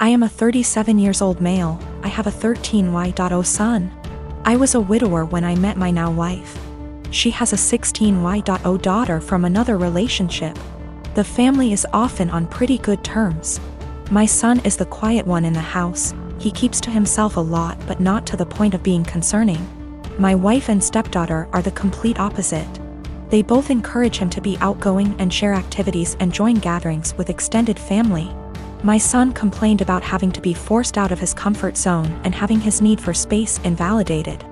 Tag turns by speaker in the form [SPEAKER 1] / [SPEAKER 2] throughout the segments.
[SPEAKER 1] I am a 37 years old male. I have a 13Y.0 son. I was a widower when I met my now wife. She has a 16Y.0 daughter from another relationship. The family is often on pretty good terms. My son is the quiet one in the house. He keeps to himself a lot, but not to the point of being concerning. My wife and stepdaughter are the complete opposite. They both encourage him to be outgoing and share activities and join gatherings with extended family. My son complained about having to be forced out of his comfort zone and having his need for space invalidated.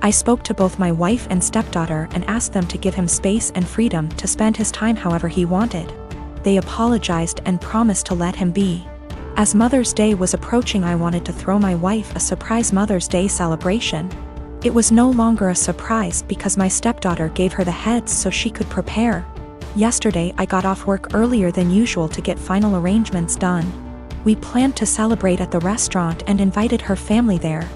[SPEAKER 1] I spoke to both my wife and stepdaughter and asked them to give him space and freedom to spend his time however he wanted. They apologized and promised to let him be. As Mother's Day was approaching, I wanted to throw my wife a surprise Mother's Day celebration. It was no longer a surprise because my stepdaughter gave her the heads so she could prepare. Yesterday I got off work earlier than usual to get final arrangements done. We planned to celebrate at the restaurant and invited her family there.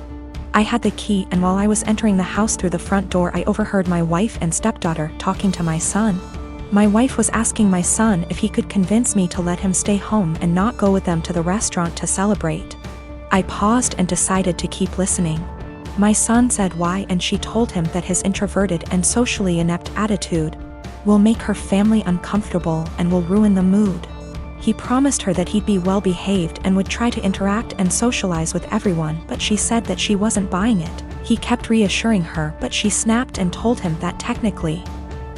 [SPEAKER 1] I had the key, and while I was entering the house through the front door, I overheard my wife and stepdaughter talking to my son. My wife was asking my son if he could convince me to let him stay home and not go with them to the restaurant to celebrate. I paused and decided to keep listening. My son said why, and she told him that his introverted and socially inept attitude will make her family uncomfortable and will ruin the mood. He promised her that he'd be well behaved and would try to interact and socialize with everyone, but she said that she wasn't buying it. He kept reassuring her, but she snapped and told him that technically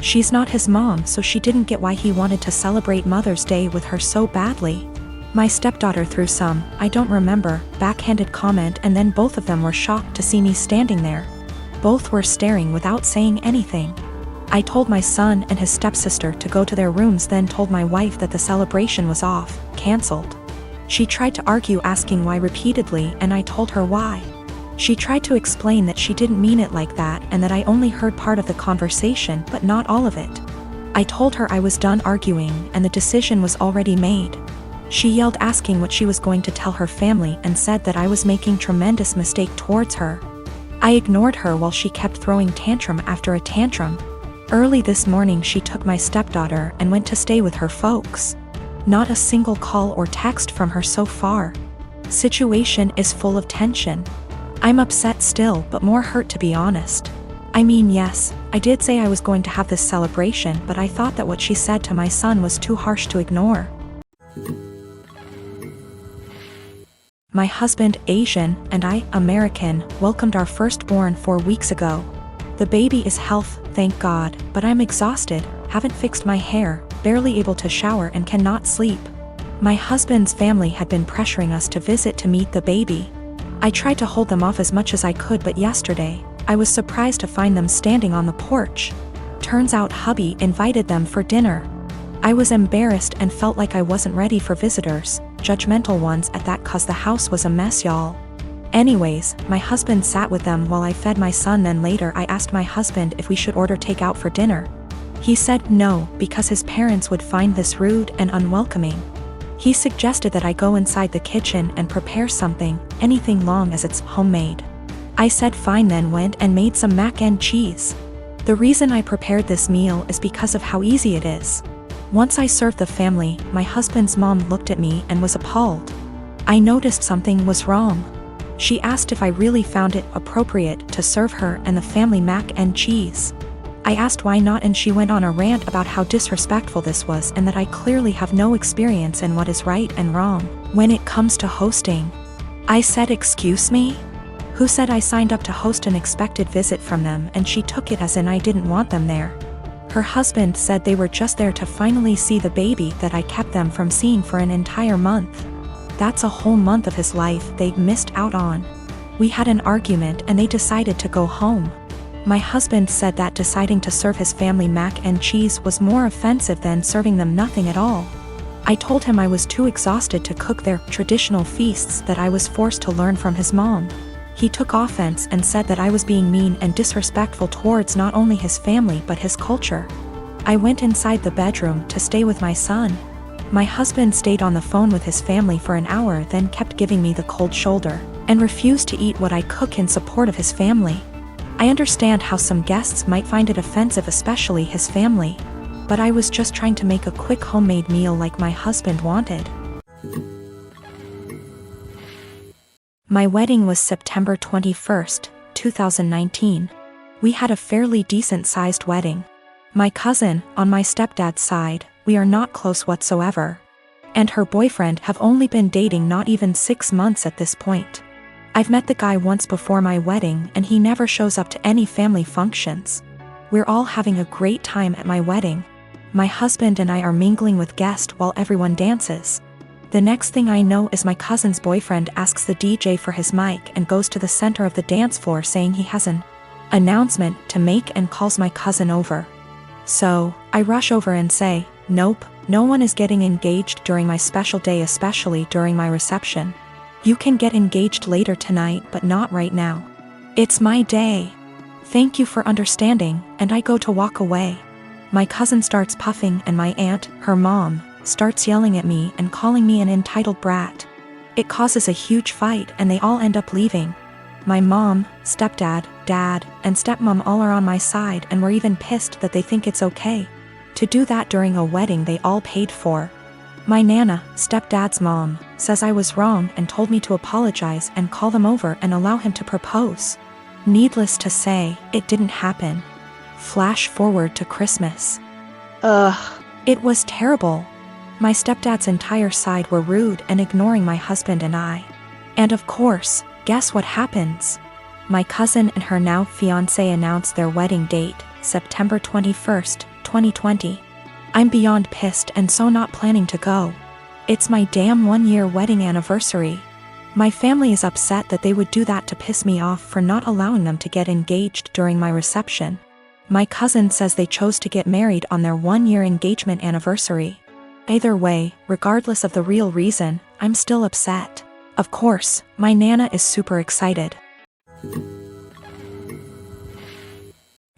[SPEAKER 1] she's not his mom, so she didn't get why he wanted to celebrate Mother's Day with her so badly. My stepdaughter threw some, I don't remember, backhanded comment, and then both of them were shocked to see me standing there. Both were staring without saying anything. I told my son and his stepsister to go to their rooms, then told my wife that the celebration was off, cancelled. She tried to argue, asking why repeatedly, and I told her why. She tried to explain that she didn't mean it like that and that I only heard part of the conversation but not all of it. I told her I was done arguing and the decision was already made. She yelled, asking what she was going to tell her family, and said that I was making tremendous mistake towards her. I ignored her while she kept throwing tantrum after a tantrum. Early this morning she took my stepdaughter and went to stay with her folks. Not a single call or text from her so far. Situation is full of tension. I'm upset still, but more hurt, to be honest. I mean, yes, I did say I was going to have this celebration, but I thought that what she said to my son was too harsh to ignore. My husband, Asian, and I, American, welcomed our firstborn 4 weeks ago. The baby is healthy, thank God, but I'm exhausted, haven't fixed my hair, barely able to shower, and cannot sleep. My husband's family had been pressuring us to visit to meet the baby. I tried to hold them off as much as I could, but yesterday, I was surprised to find them standing on the porch. Turns out hubby invited them for dinner. I was embarrassed and felt like I wasn't ready for visitors, judgmental ones at that, cause the house was a mess, y'all. Anyways, my husband sat with them while I fed my son, then later I asked my husband if we should order takeout for dinner. He said no, because his parents would find this rude and unwelcoming. He suggested that I go inside the kitchen and prepare something, anything long as it's homemade. I said fine, then went and made some mac and cheese. The reason I prepared this meal is because of how easy it is. Once I served the family, my husband's mom looked at me and was appalled. I noticed something was wrong. She asked if I really found it appropriate to serve her and the family mac and cheese. I asked why not, and she went on a rant about how disrespectful this was and that I clearly have no experience in what is right and wrong when it comes to hosting. I said, excuse me? Who said I signed up to host an expected visit from them? And she took it as in I didn't want them there. Her husband said they were just there to finally see the baby that I kept them from seeing for an entire month. That's a whole month of his life they'd missed out on. We had an argument and they decided to go home. My husband said that deciding to serve his family mac and cheese was more offensive than serving them nothing at all. I told him I was too exhausted to cook their traditional feasts, that I was forced to learn from his mom. He took offense and said that I was being mean and disrespectful towards not only his family but his culture. I went inside the bedroom to stay with my son. My husband stayed on the phone with his family for an hour, then kept giving me the cold shoulder, and refused to eat what I cook in support of his family. I understand how some guests might find it offensive, especially his family, but I was just trying to make a quick homemade meal like my husband wanted. My wedding was September 21st, 2019. We had a fairly decent-sized wedding. My cousin, on my stepdad's side, we are not close whatsoever. And her boyfriend have only been dating not even 6 months at this point. I've met the guy once before my wedding and he never shows up to any family functions. We're all having a great time at my wedding. My husband and I are mingling with guests while everyone dances. The next thing I know is my cousin's boyfriend asks the DJ for his mic and goes to the center of the dance floor saying he has an announcement to make and calls my cousin over. So, I rush over and say, "Nope, no one is getting engaged during my special day, especially during my reception. You can get engaged later tonight, but not right now. It's my day. Thank you for understanding," and I go to walk away. My cousin starts puffing and my aunt, her mom, starts yelling at me and calling me an entitled brat. It causes a huge fight and they all end up leaving. My mom, stepdad, dad, and stepmom all are on my side and were even pissed that they think it's okay to do that during a wedding they all paid for. My nana, stepdad's mom, says I was wrong and told me to apologize and call them over and allow him to propose. Needless to say, it didn't happen. Flash forward to Christmas. It was terrible. My stepdad's entire side were rude and ignoring my husband and I. And of course, guess what happens? My cousin and her now fiancé announced their wedding date, September 21st, 2020. I'm beyond pissed and so not planning to go. It's my damn 1-year wedding anniversary. My family is upset that they would do that to piss me off for not allowing them to get engaged during my reception. My cousin says they chose to get married on their 1-year engagement anniversary. Either way, regardless of the real reason, I'm still upset. Of course, my nana is super excited.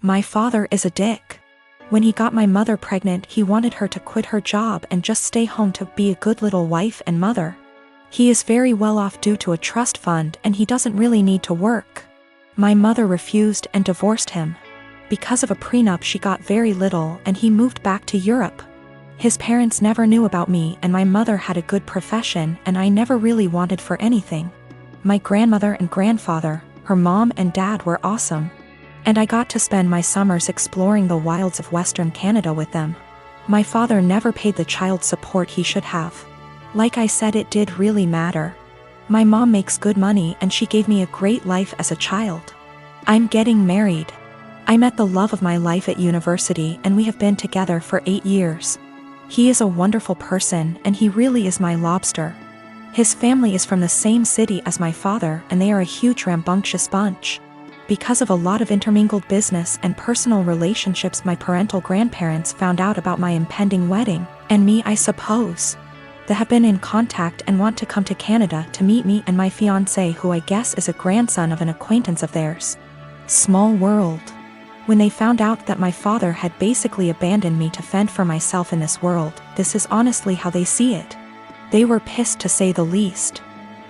[SPEAKER 1] My father is a dick. When he got my mother pregnant, he wanted her to quit her job and just stay home to be a good little wife and mother. He is very well off due to a trust fund and he doesn't really need to work. My mother refused and divorced him. Because of a prenup she got very little and he moved back to Europe. His parents never knew about me and my mother had a good profession and I never really wanted for anything. My grandmother and grandfather, her mom and dad were awesome. And I got to spend my summers exploring the wilds of Western Canada with them. My father never paid the child support he should have. Like I said, it did really matter. My mom makes good money and she gave me a great life as a child. I'm getting married. I met the love of my life at university and we have been together for 8 years. He is a wonderful person and he really is my lobster. His family is from the same city as my father and they are a huge rambunctious bunch. Because of a lot of intermingled business and personal relationships, my parental grandparents found out about my impending wedding, and me I suppose. They have been in contact and want to come to Canada to meet me and my fiancé, who I guess is a grandson of an acquaintance of theirs. Small world. When they found out that my father had basically abandoned me to fend for myself in this world, this is honestly how they see it. They were pissed to say the least.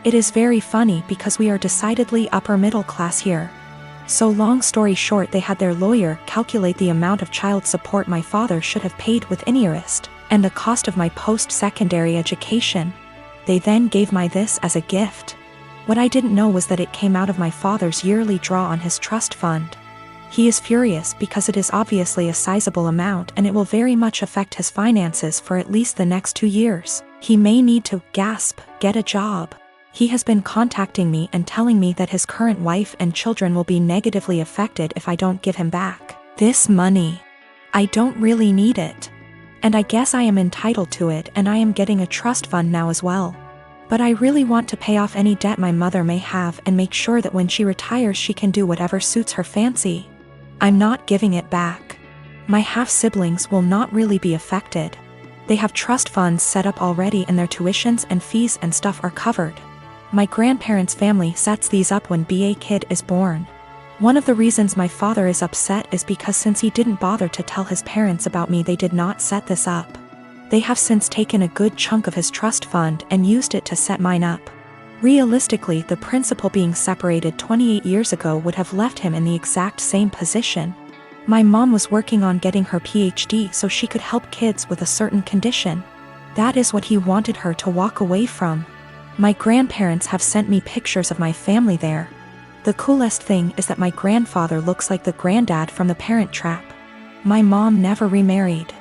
[SPEAKER 1] It is very funny because we are decidedly upper middle class here. So long story short, they had their lawyer calculate the amount of child support my father should have paid with interest, and the cost of my post-secondary education. They then gave my this as a gift. What I didn't know was that it came out of my father's yearly draw on his trust fund. He is furious because it is obviously a sizable amount and it will very much affect his finances for at least the next 2 years. He may need to, get a job. He has been contacting me and telling me that his current wife and children will be negatively affected if I don't give him back this money. I don't really need it. And I guess I am entitled to it, and I am getting a trust fund now as well. But I really want to pay off any debt my mother may have and make sure that when she retires she can do whatever suits her fancy. I'm not giving it back. My half-siblings will not really be affected. They have trust funds set up already and their tuitions and fees and stuff are covered. My grandparents' family sets these up when a kid is born. One of the reasons my father is upset is because since he didn't bother to tell his parents about me, they did not set this up. They have since taken a good chunk of his trust fund and used it to set mine up. Realistically, the principal being separated 28 years ago would have left him in the exact same position. My mom was working on getting her PhD so she could help kids with a certain condition. That is what he wanted her to walk away from. My grandparents have sent me pictures of my family there. The coolest thing is that my grandfather looks like the granddad from The Parent Trap. My mom never remarried,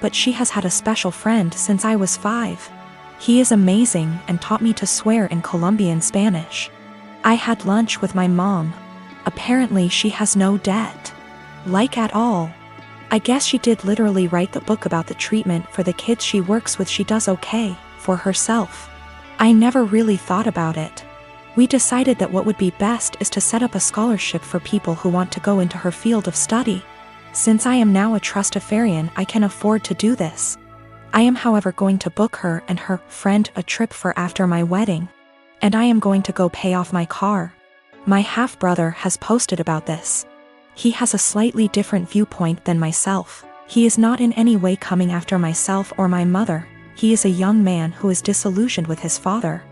[SPEAKER 1] but she has had a special friend since I was 5. He is amazing and taught me to swear in Colombian Spanish. I had lunch with my mom. Apparently she has no debt. Like at all. I guess she did literally write the book about the treatment for the kids she works with. She does okay for herself. I never really thought about it. We decided that what would be best is to set up a scholarship for people who want to go into her field of study. Since I am now a trustafarian, I can afford to do this. I am however going to book her and her friend a trip for after my wedding. And I am going to go pay off my car. My half-brother has posted about this. He has a slightly different viewpoint than myself. He is not in any way coming after myself or my mother. He is a young man who is disillusioned with his father.